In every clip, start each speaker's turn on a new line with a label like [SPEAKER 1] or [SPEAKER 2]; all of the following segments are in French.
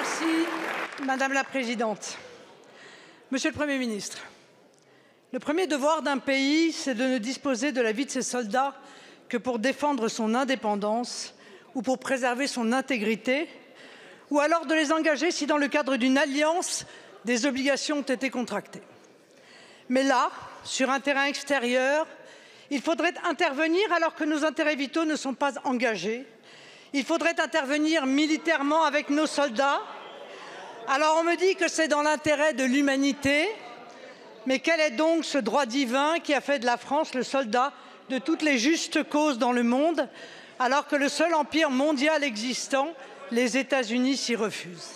[SPEAKER 1] Merci, Madame la Présidente. Monsieur le Premier ministre, le premier devoir d'un pays, c'est de ne disposer de la vie de ses soldats que pour défendre son indépendance ou pour préserver son intégrité, ou alors de les engager si, dans le cadre d'une alliance, des obligations ont été contractées. Mais là, sur un terrain extérieur, il faudrait intervenir alors que nos intérêts vitaux ne sont pas engagés. Il faudrait intervenir militairement avec nos soldats. Alors on me dit que c'est dans l'intérêt de l'humanité, mais quel est donc ce droit divin qui a fait de la France le soldat de toutes les justes causes dans le monde, alors que le seul empire mondial existant, les États-Unis, s'y refuse?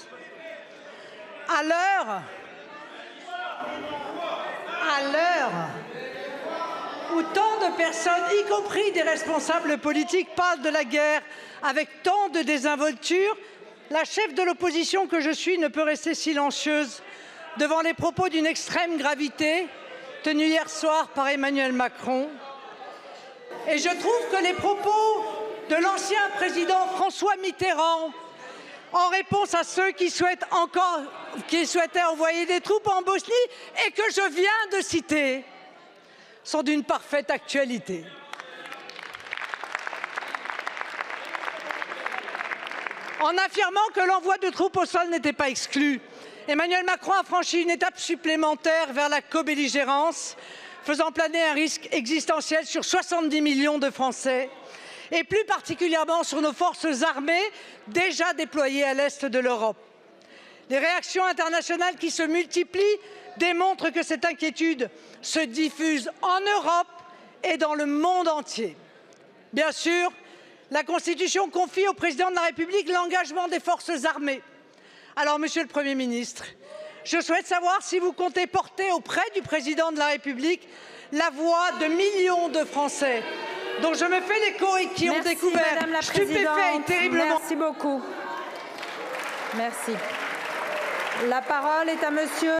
[SPEAKER 1] À l'heure où tant de personnes, y compris des responsables politiques, parlent de la guerre avec tant de désinvolture, la chef de l'opposition que je suis ne peut rester silencieuse devant les propos d'une extrême gravité tenus hier soir par Emmanuel Macron. Et je trouve que les propos de l'ancien président François Mitterrand, en réponse à ceux qui souhaitaient envoyer des troupes en Bosnie et que je viens de citer, sont d'une parfaite actualité. En affirmant que l'envoi de troupes au sol n'était pas exclu, Emmanuel Macron a franchi une étape supplémentaire vers la cobelligérance, faisant planer un risque existentiel sur 70 millions de Français, et plus particulièrement sur nos forces armées déjà déployées à l'est de l'Europe. Les réactions internationales qui se multiplient démontrent que cette inquiétude se diffuse en Europe et dans le monde entier. Bien sûr, la Constitution confie au président de la République l'engagement des forces armées. Alors, Monsieur le Premier ministre, je souhaite savoir si vous comptez porter auprès du président de la République la voix de millions de Français dont je me fais l'écho et qui ont découvert stupéfaits et terriblement.
[SPEAKER 2] Merci beaucoup. Merci. La parole est à Monsieur